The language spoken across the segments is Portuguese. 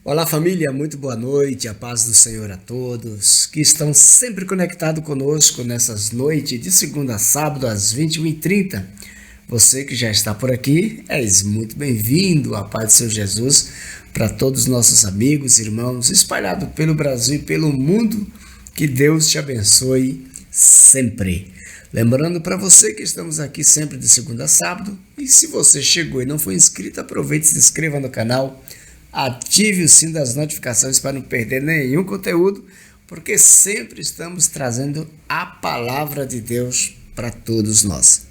Olá, família, muito boa noite, a paz do Senhor a todos que estão sempre conectados conosco nessas noites de segunda a sábado às 21h30. Você que já está por aqui, és muito bem-vindo, a paz do Senhor Jesus, para todos os nossos amigos, irmãos, espalhados pelo Brasil e pelo mundo, que Deus te abençoe sempre. Lembrando para você que estamos aqui sempre de segunda a sábado, e se você chegou e não foi inscrito, aproveite e se inscreva no canal. Ative o sino das notificações para não perder nenhum conteúdo, porque sempre estamos trazendo a palavra de Deus para todos nós.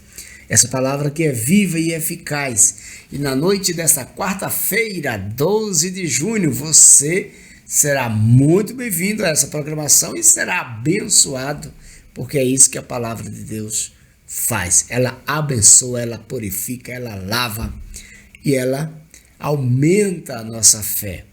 Essa palavra que é viva e eficaz. E na noite desta quarta-feira, 12 de junho, você será muito bem-vindo a essa programação e será abençoado, porque é isso que a palavra de Deus faz. Ela abençoa, ela purifica, ela lava e ela aumenta a nossa fé.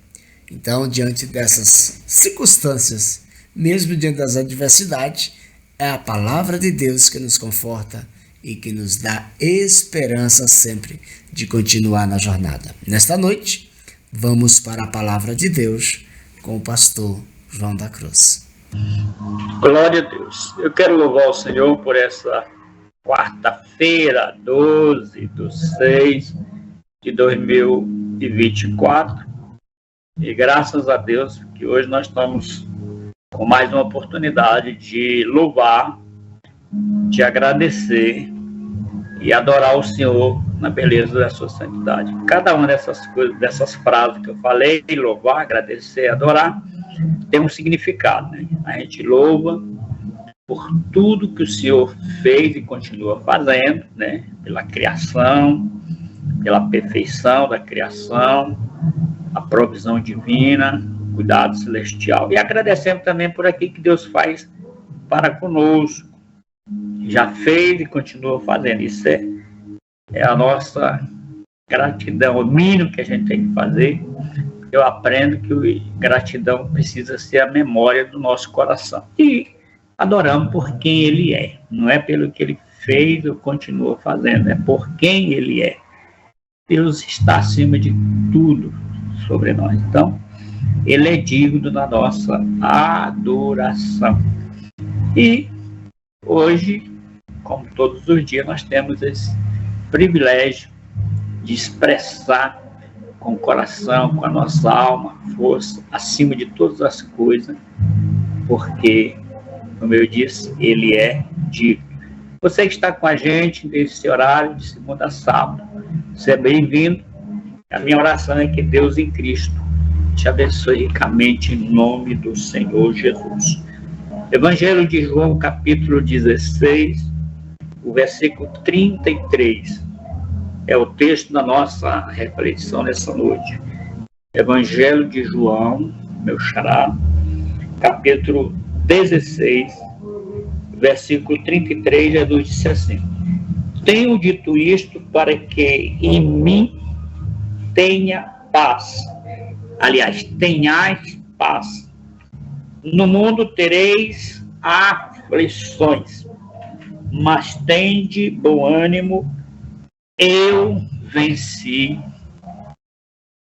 Então, diante dessas circunstâncias, mesmo diante das adversidades, é a palavra de Deus que nos conforta e que nos dá esperança sempre de continuar na jornada. Nesta noite, vamos para a palavra de Deus com o pastor João da Cruz. Glória a Deus. Eu quero louvar o Senhor por essa quarta-feira, 12/6 de 2024, e graças a Deus que hoje nós estamos com mais uma oportunidade de louvar, de agradecer e adorar o Senhor na beleza da sua santidade. Cada uma dessas coisas, dessas frases que eu falei, louvar, agradecer, adorar, tem um significado, né? A gente louva por tudo que o Senhor fez e continua fazendo, né? Pela criação, pela perfeição da criação, a provisão divina, o cuidado celestial. E agradecemos também por aquilo que Deus faz para conosco. Já fez e continua fazendo. Isso é a nossa gratidão, o mínimo que a gente tem que fazer. Eu aprendo que gratidão precisa ser a memória do nosso coração. E adoramos por quem Ele é. Não é pelo que Ele fez ou continua fazendo, é por quem Ele é. Deus está acima de tudo sobre nós. Então, Ele é digno da nossa adoração. E hoje, como todos os dias, nós temos esse privilégio de expressar com o coração, com a nossa alma, força, acima de todas as coisas, porque, como eu disse, Ele é digno. Você que está com a gente nesse horário de segunda a sábado, você é bem-vindo. A minha oração é que Deus em Cristo te abençoe ricamente em nome do Senhor Jesus. Evangelho de João, capítulo 16, o versículo 33, é o texto da nossa reflexão nessa noite. Evangelho de João, meu xará, capítulo 16, versículo 33, Jesus disse assim: tenho dito isto para que em mim tenha paz. Aliás, tenhais paz. No mundo tereis aflições, mas tende bom ânimo, eu venci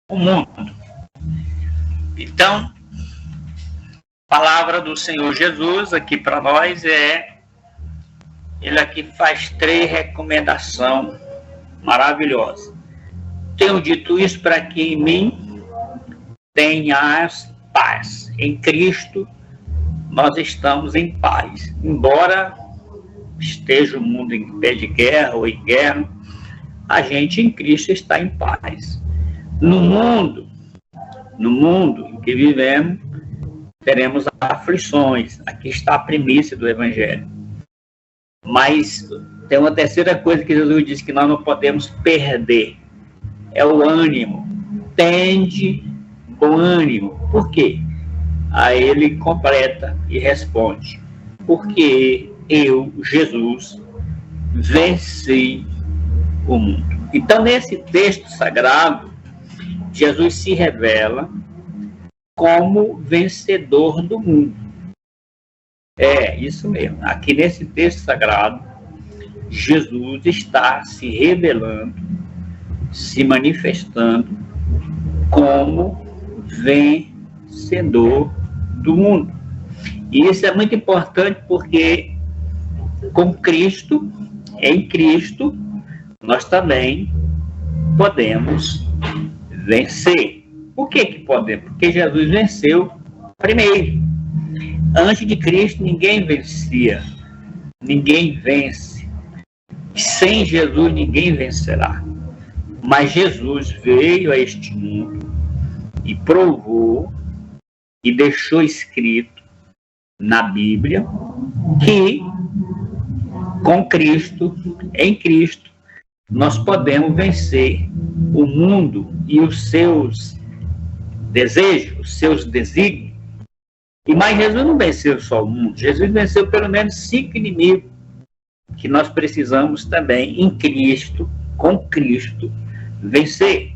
o mundo. Então, a palavra do Senhor Jesus aqui para nós ele aqui faz 3 recomendações maravilhosas. Tenho dito isso para que em mim tenhas paz. Em Cristo nós estamos em paz. Embora esteja o mundo em pé de guerra ou em guerra, a gente em Cristo está em paz. No mundo em que vivemos, teremos aflições. Aqui está a primícia do Evangelho. Mas tem uma terceira coisa que Jesus disse que nós não podemos perder. É o ânimo. Tende bom ânimo. Por quê? Aí ele completa e responde: porque eu, Jesus, venci o mundo. Então, nesse texto sagrado, Jesus se revela como vencedor do mundo. É, isso mesmo. Aqui nesse texto sagrado, Jesus está se revelando, se manifestando como vencedor do mundo. E isso é muito importante porque com Cristo, em Cristo, nós também podemos vencer. Por que podemos? Porque Jesus venceu primeiro. Antes de Cristo, ninguém vencia. Ninguém vence. Sem Jesus, ninguém vencerá. Mas Jesus veio a este mundo e provou e deixou escrito na Bíblia que com Cristo, em Cristo, nós podemos vencer o mundo e os seus desejos, os seus desígnios. Mas Jesus não venceu só o mundo, Jesus venceu pelo menos 5 inimigos que nós precisamos também em Cristo, com Cristo, vencer.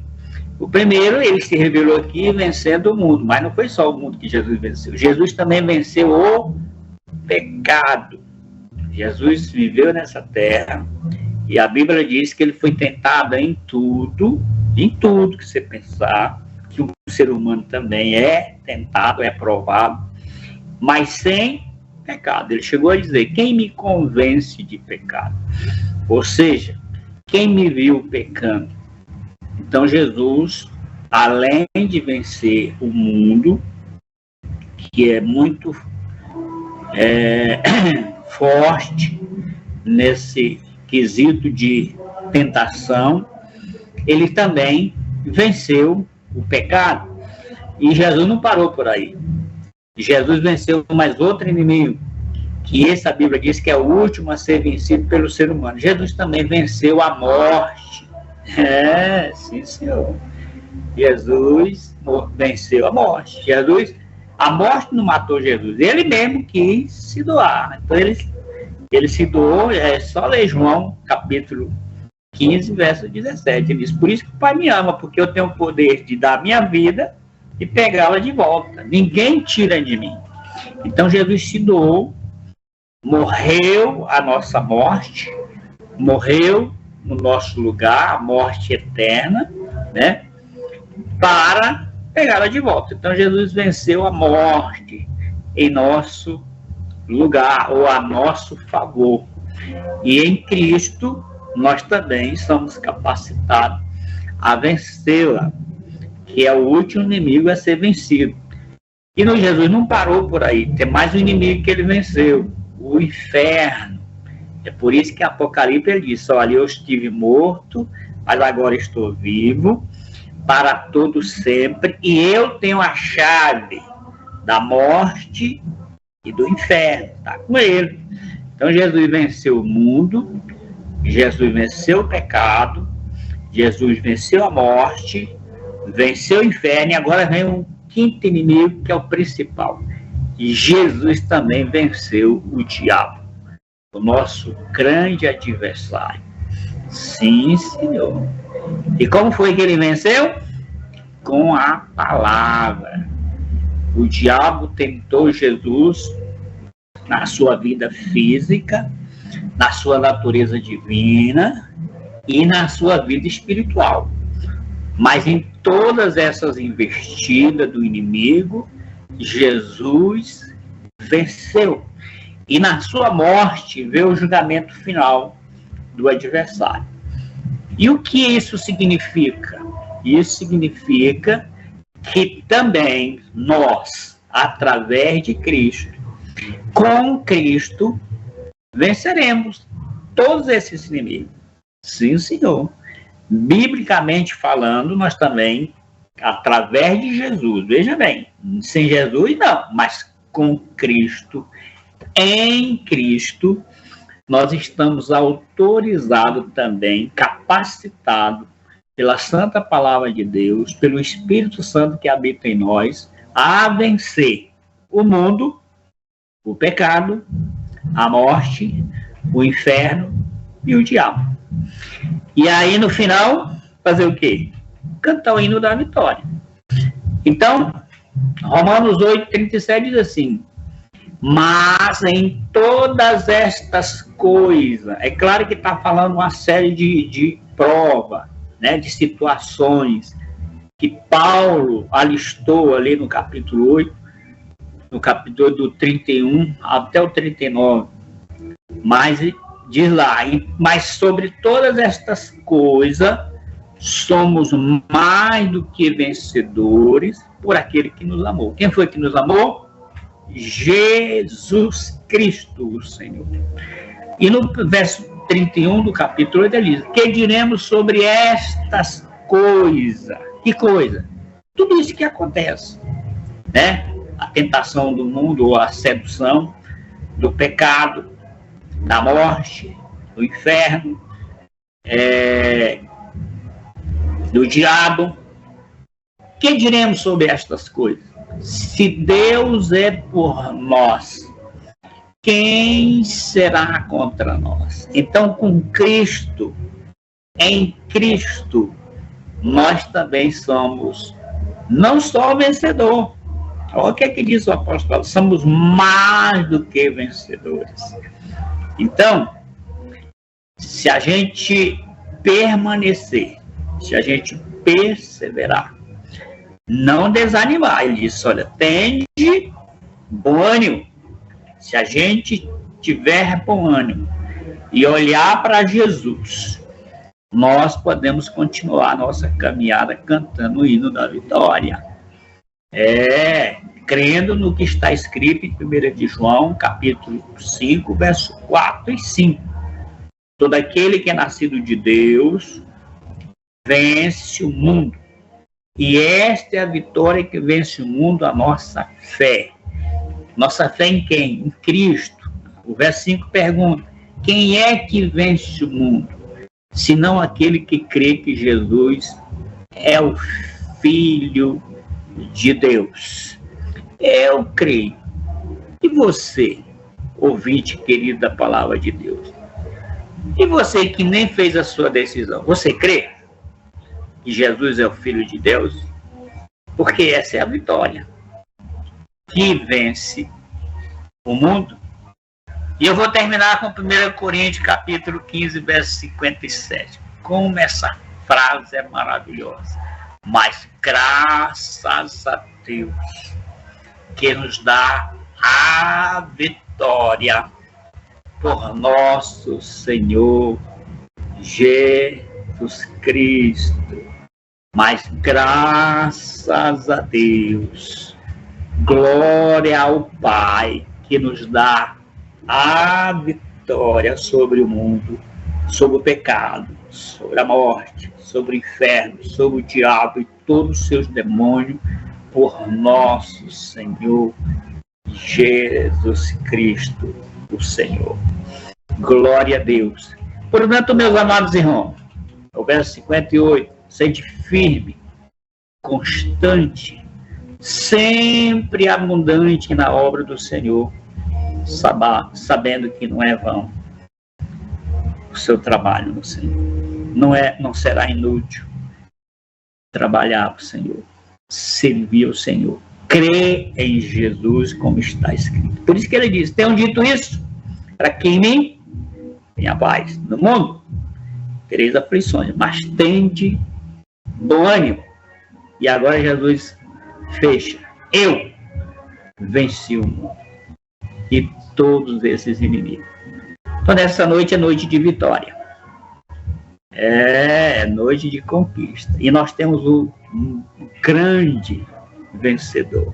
O primeiro, ele se revelou aqui vencendo o mundo, mas não foi só o mundo que Jesus venceu. Jesus também venceu o pecado. Jesus viveu nessa terra e a Bíblia diz que ele foi tentado em tudo que você pensar, que o ser humano também é tentado, é provado, mas sem pecado. Ele chegou a dizer: quem me convence de pecado? Ou seja, quem me viu pecando? Então Jesus, além de vencer o mundo, que é muito forte nesse quesito de tentação, ele também venceu o pecado. E Jesus não parou por aí. Jesus venceu mais outro inimigo, que essa Bíblia diz que é o último a ser vencido pelo ser humano. Jesus também venceu a morte. Sim, Senhor. Jesus venceu a morte. A morte não matou Jesus. Ele mesmo quis se doar. Então ele se doou. É só ler João, capítulo 15, verso 17. Ele diz: por isso que o Pai me ama, porque eu tenho o poder de dar a minha vida e pegá-la de volta. Ninguém tira de mim. Então Jesus se doou, morreu a nossa morte, morreu no nosso lugar, a morte eterna, né? Para pegá-la de volta. Então Jesus venceu a morte em nosso lugar, ou a nosso favor. E em Cristo nós também somos capacitados a vencê-la, que é o último inimigo a ser vencido. E no Jesus não parou por aí, tem mais um inimigo que ele venceu, o inferno. É por isso que em Apocalipse ele diz: olha, eu estive morto, mas agora estou vivo para todo sempre, e eu tenho a chave da morte e do inferno, está com ele. Então Jesus venceu o mundo, Jesus venceu o pecado, Jesus venceu a morte, venceu o inferno, e agora vem um quinto inimigo, que é o principal. E Jesus também venceu o diabo, o nosso grande adversário. Sim, Senhor. E como foi que ele venceu? Com a palavra. O diabo tentou Jesus na sua vida física, na sua natureza divina e na sua vida espiritual. Mas em todas essas investidas do inimigo, Jesus venceu. E na sua morte veio o julgamento final do adversário. E o que isso significa? Isso significa que também nós, através de Cristo, com Cristo, venceremos todos esses inimigos. Sim, Senhor. Biblicamente falando, nós também, através de Jesus, veja bem, sem Jesus não, mas com Cristo, em Cristo, nós estamos autorizados também, capacitados pela Santa Palavra de Deus, pelo Espírito Santo que habita em nós, a vencer o mundo, o pecado, a morte, o inferno e o diabo. E aí, no final, fazer o quê? Cantar o hino da vitória. Então, Romanos 8:37 diz assim: mas em todas estas coisas, é claro que está falando uma série de provas, né, de situações que Paulo alistou ali no capítulo 8, no capítulo do 31 até o 39. Mas diz lá, mas sobre todas estas coisas, somos mais do que vencedores por aquele que nos amou. Quem foi que nos amou? Jesus Cristo, o Senhor. E no verso 31 do capítulo 8, ele diz: que diremos sobre estas coisas? Que coisa? Tudo isso que acontece, né? A tentação do mundo, ou a sedução do pecado, da morte, do inferno, do diabo. Que diremos sobre estas coisas? Se Deus é por nós, quem será contra nós? Então, com Cristo, em Cristo, nós também somos não só vencedor. Olha o que é que diz o apóstolo Paulo: somos mais do que vencedores. Então, se a gente permanecer, se a gente perseverar, não desanimar, ele disse: olha, tende bom ânimo. Se a gente tiver bom ânimo e olhar para Jesus, nós podemos continuar a nossa caminhada cantando o hino da vitória. Crendo no que está escrito em 1 de João, capítulo 5, verso 4 e 5. Todo aquele que é nascido de Deus vence o mundo. E esta é a vitória que vence o mundo, a nossa fé. Nossa fé em quem? Em Cristo. O verso 5 pergunta: quem é que vence o mundo? Senão aquele que crê que Jesus é o Filho de Deus. Eu creio. E você, ouvinte querido da palavra de Deus? E você que nem fez a sua decisão, você crê que Jesus é o Filho de Deus? Porque essa é a vitória que vence o mundo. E eu vou terminar com 1 Coríntios, capítulo 15, verso 57. Como essa frase é maravilhosa. Mas graças a Deus que nos dá a vitória por nosso Senhor Jesus Cristo. Mas graças a Deus, glória ao Pai que nos dá a vitória sobre o mundo, sobre o pecado, sobre a morte, sobre o inferno, sobre o diabo e todos os seus demônios, por nosso Senhor Jesus Cristo, o Senhor. Glória a Deus. Portanto, meus amados irmãos, o verso 58, sede firme, constante, sempre abundante na obra do Senhor, sabendo que não é vão o seu trabalho no Senhor. Não será inútil trabalhar para o Senhor, servir ao Senhor, crer em Jesus, como está escrito. Por isso que ele diz: tenham dito isso, para que em mim tenha paz. No mundo tereis aflições, mas tende bom ânimo. E agora Jesus fecha: eu venci o mundo e todos esses inimigos. Então, nessa noite é noite de vitória. É noite de conquista. E nós temos o grande vencedor,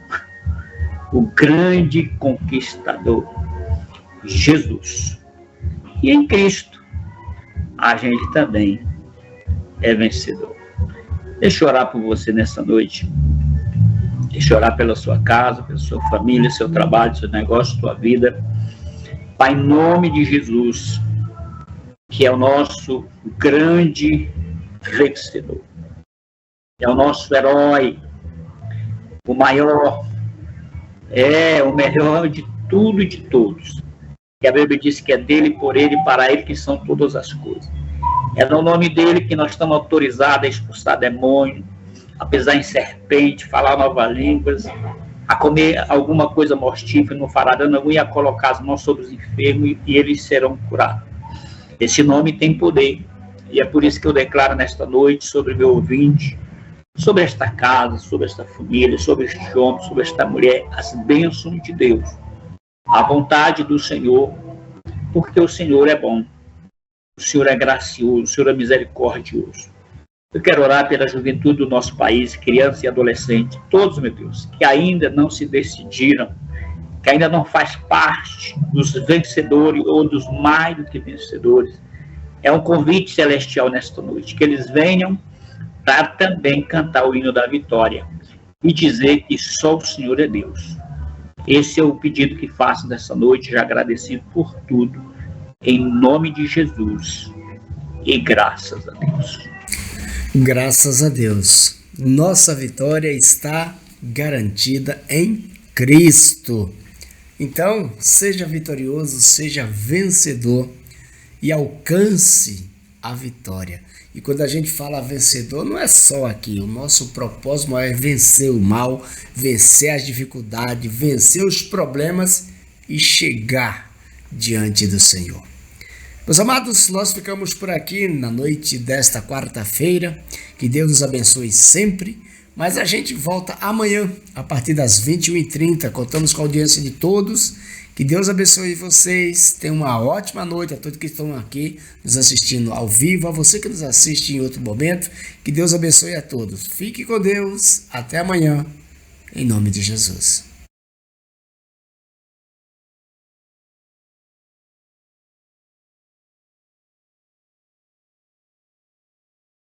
o grande conquistador, Jesus. E em Cristo, a gente também é vencedor. Deixa eu orar por você nessa noite. Deixa eu orar pela sua casa, pela sua família, seu trabalho, seu negócio, sua vida. Pai, em nome de Jesus, que é o nosso grande vencedor, é o nosso herói, o maior, o melhor de tudo e de todos. E a Bíblia diz que é dele, por ele e para ele que são todas as coisas. É no nome dele que nós estamos autorizados a expulsar demônio, a pisar em serpente, falar novas línguas, a comer alguma coisa mortífera, não fará dano algum, e a colocar as mãos sobre os enfermos e eles serão curados. Esse nome tem poder, e é por isso que eu declaro nesta noite sobre meu ouvinte, sobre esta casa, sobre esta família, sobre este homem, sobre esta mulher, as bênçãos de Deus, a vontade do Senhor, porque o Senhor é bom, o Senhor é gracioso, o Senhor é misericordioso. Eu quero orar pela juventude do nosso país, criança e adolescente, todos, meu Deus, que ainda não se decidiram, que ainda não faz parte dos vencedores ou dos mais do que vencedores. É um convite celestial nesta noite, que eles venham para também cantar o hino da vitória e dizer que só o Senhor é Deus. Esse é o pedido que faço nessa noite, já agradecido por tudo, em nome de Jesus, e graças a Deus. Graças a Deus. Nossa vitória está garantida em Cristo. Então, seja vitorioso, seja vencedor e alcance a vitória. E quando a gente fala vencedor, não é só aqui. O nosso propósito é vencer o mal, vencer as dificuldades, vencer os problemas e chegar diante do Senhor. Meus amados, nós ficamos por aqui na noite desta quarta-feira. Que Deus nos abençoe sempre. Mas a gente volta amanhã, a partir das 21h30. Contamos com a audiência de todos. Que Deus abençoe vocês. Tenham uma ótima noite a todos que estão aqui nos assistindo ao vivo. A você que nos assiste em outro momento. Que Deus abençoe a todos. Fique com Deus. Até amanhã. Em nome de Jesus.